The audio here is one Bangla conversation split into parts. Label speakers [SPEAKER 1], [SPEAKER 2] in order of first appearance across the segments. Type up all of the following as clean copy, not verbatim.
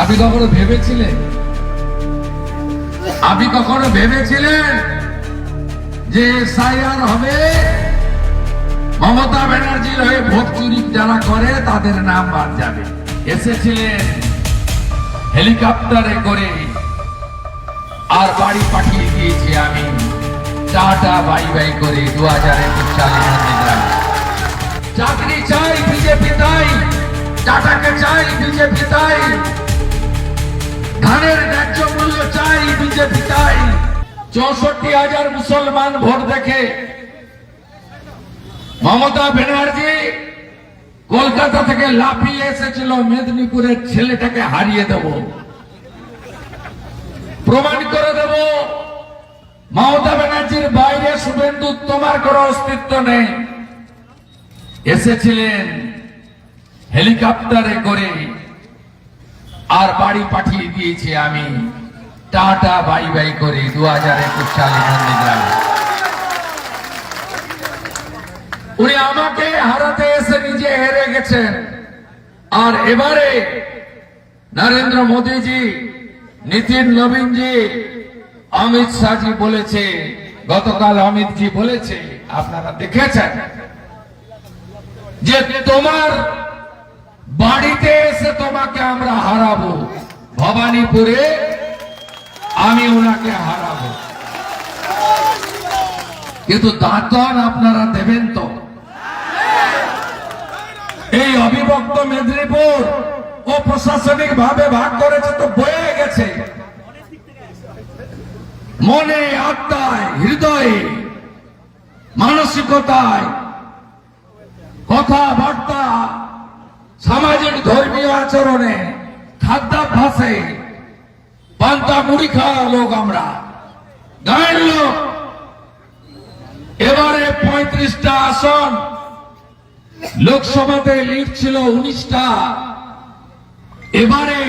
[SPEAKER 1] আপনি কখনো ভেবেছিলেন যে এসআইআর হবে, মমতা ব্যানার্জির হয়ে ভোট চুরি যারা করে তাদের নাম বাদ যাবে? এসেছিলেন হেলিকপ্টারে করে, আর বাড়ি পাঠিয়ে দিয়েছি আমি টাটা বাই বাই করে 2021 সালে নন্দীগ্রামে। চাকরি চাই বিজেপি তাই, টাটাকে চাই বিজেপি তাই, ধানের ন্যায্য মূল্য চাই বিজেপি তাই। 64,000 মুসলমান ভোট দেখে মমতা ব্যানার্জি কলকাতা থেকে লাফিয়ে এসেছিল মেদিনীপুরের ছেলেটাকে হারিয়ে দেব, প্রমাণ করে দেব মমতা ব্যানার্জির বাইরে শুভেন্দু তোমার কোনো অস্তিত্ব নেই। এসেছিলেন হেলিকপ্টারে করে, আর বাড়ি পাঠিয়ে দিয়েছি আমি টাটা বাই বাই করে 2021 সালে নন্দীগ্রামে। উনি আমাকে হারাতে এসে নিজে হেরে গেছেন, আর এবারে নরেন্দ্র মোদীজি, নীতিন নবীনজি, অমিত শাহজি বলেছে, গতকাল অমিতজি বলেছে, আপনারা দেখেছেন যে তোমার বাড়িতে এসে তোমাকে আমরা হারাবো, ভবানীপুরে আমি ওনাকে হারাবো। কিন্তু দাঁতন আপনারা দেবেন তো? এই অবিভক্ত মেদিনীপুর ও প্রশাসনিক ভাবে ভাগ করেছে তো বয়ে গেছে, মনে, আত্মায়, হৃদয়ে, মানসিকতায়, কথাবার্তা, সামাজিক ধর্মীয় আচরণে, খাদ্যাভ্যাসে পান্তা মুড়ি খাওয়া লোক আমরা, গায়ের লোক। এবারে 35টা আসন, লোকসভাতে লিড ছিল 19টা, এবারে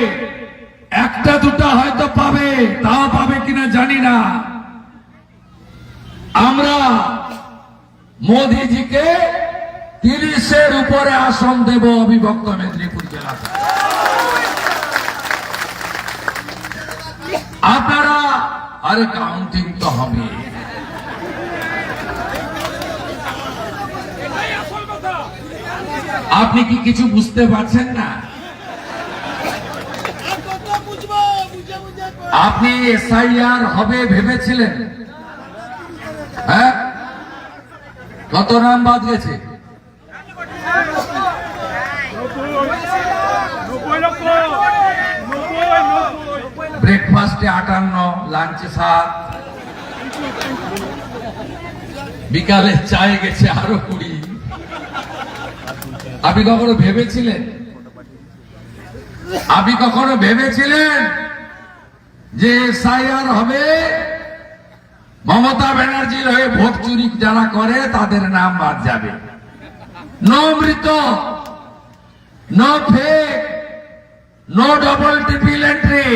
[SPEAKER 1] একটা দুটা হয়তো পাবে, তাও পাবে কিনা জানি না। আমরা মোদীজিকে 30-এর উপরে আসন দেব অবিভক্ত মেদিনীপুর জেলাতে। আপনারা আরে কাউন্টিং তো হবে, আপনি কি কিছু বুঝতে পারছেন না? আপনি এসআইআর হবে ভেবেছিলেন? হ্যাঁ, কত নাম বাদ গেছে? ব্রেকফাস্টে 58, লাঞ্চে 7, বিকালে চায়ে গেছে আরো 20। আপনি কখনো ভেবেছিলেন যে এসআইআর হবে, মমতা ব্যানার্জির হয়ে ভোট চুরি যারা করে তাদের নাম বাদ যাবে? নো মৃত, no fake, no double triple entry.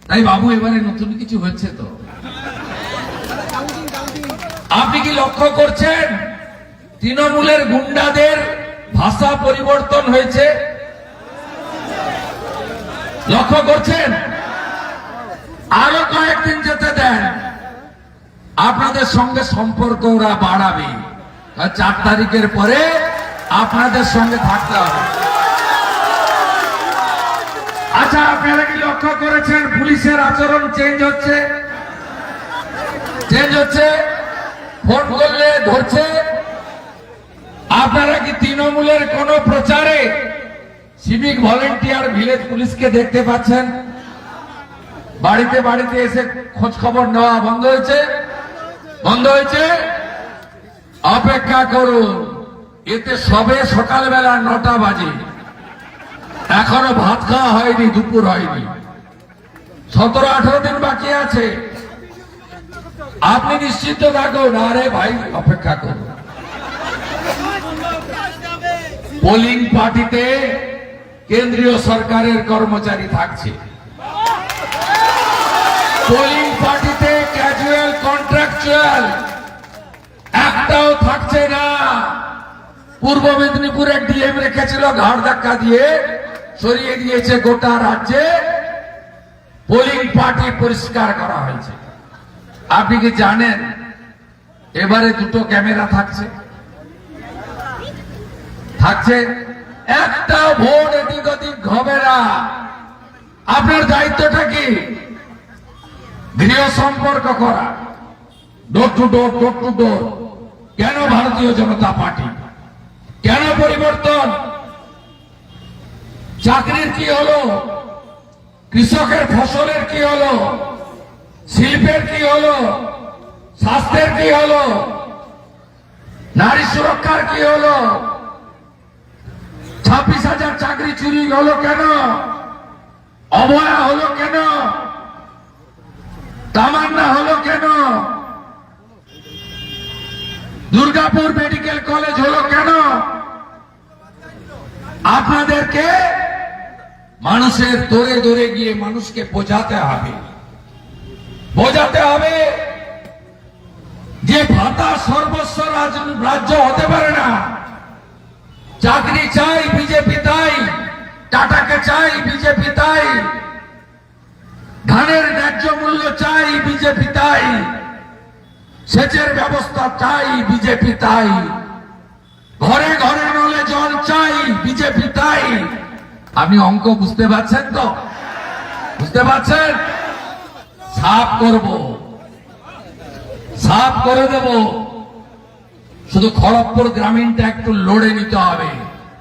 [SPEAKER 1] তাই বাবু এবারে নতুন কিছু হচ্ছে তো? আপনি কি লক্ষ্য করছেন তৃণমূলের গুন্ডাদের ভাষা পরিবর্তন হয়েছে? লক্ষ্য করছেন? আরো কয়েকদিন যেতে দেন, আপনাদের সঙ্গে সম্পর্ক ওরা বাড়াবে। 4 তারিখের পরে আপনাদের সঙ্গে থাকতে হবে। আচ্ছা, আপনারা কি লক্ষ্য করেছেন পুলিশের আচরণ চেঞ্জ হচ্ছে? ফোন করলে ধরছে। আপনারা কি তৃণমূলের কোন প্রচারে সিভিক ভলেন্টিয়ার, ভিলেজ পুলিশকে দেখতে পাচ্ছেন? বাড়িতে বাড়িতে এসে খোঁজ খবর নেওয়া বন্ধ হয়েছে? অপেক্ষা করুন, এতে সবে সকালবেলা 9টা বাজে, এখনো ভাত খাওয়া হয়নি, দুপুর হয়নি, 17-18 দিন বাকি আছে। আপনি নিশ্চিত থাকুন, আরে ভাই অপেক্ষা করুন। পোলিং পার্টিতে কেন্দ্রীয় সরকারের কর্মচারী থাকছে, পোলিং পার্টিতে ক্যাজুয়াল, কন্ট্রাকচুয়াল একটাও থাকছে না। পূর্ব মেদিনীপুরের ডিএম রেখেছিল ঘাড় ধাক্কা দিয়ে, সরিয়ে দিয়েছে, গোটা রাজ্যে পোলিং পার্টি পরিষ্কার করা হয়েছে। আপনি কি জানেন এবারে দুটো ক্যামেরা থাকছে? একটা ভোট এদিক ওদিক হবে না। আপনার দায়িত্বটা কি? গৃহ সম্পর্ক করা, door to door, door to ডোর। কেন ভারতীয় জনতা পার্টি? কেন পরিবর্তন? চাকরির কি হলো? কৃষকের ফসলের কি হলো? শিল্পের কি হলো? স্বাস্থ্যের কি হলো? নারী সুরক্ষার কি হলো? 26,000 চাকরি চুরি হলো কেন? অবহেলা হলো কেন? তামান্না হলো কেন? দুর্গাপুর মেডিকেল কলেজ হলো কেন? আপনাদেরকে মানুষের দৌড়ে দৌড়ে গিয়ে মানুষকে বোঝাতে হবে যে ভাতা সর্বস্ব রাজ্য হতে পারে না। চাকরি চাই বিজেপি তাই, টাটাকে চাই বিজেপি তাই, ধানের ন্যায্য মূল্য চাই বিজেপি তাই, সেচের ব্যবস্থা চাই বিজেপি তাই, ঘরে ঘরে নলে জল চাই বিজেপি তাই। আপনি অঙ্ক বুঝতে পারছেন তো? বুঝতে পারছেন? সাফ করব, সাফ করে দেব। শুধু খড়গপুর গ্রামীণটা একটু লড়ে নিতে হবে,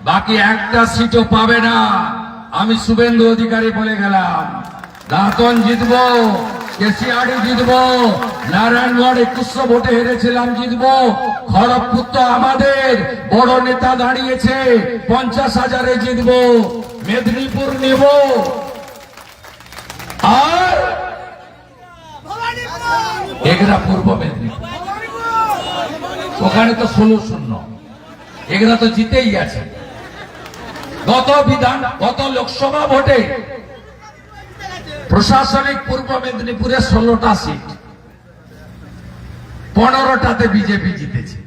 [SPEAKER 1] বাকি একটা সিটও পাবে না। আমি শুভেন্দু অধিকারী বলে গেলাম, দাঁতন জিতবো, কেশিয়াড়ি জিতবো, নারায়ণগড় 2100 ভোটে হেরেছিলাম জিতবো। খড়গপুর তো আমাদের, বড় নেতা দাঁড়িয়েছে, 50,000-এ জিতবো। মেদিনীপুর নেব, আর এগরা পূর্ব মেদিনীপুর, ওখানে তো 16-0, এগরা তো জিতেই আছে। গত লোকসভা ভোটে প্রশাসনিক পূর্ব মেদিনীপুরে 16টা সিট, 15টাতে বিজেপি জিতেছে।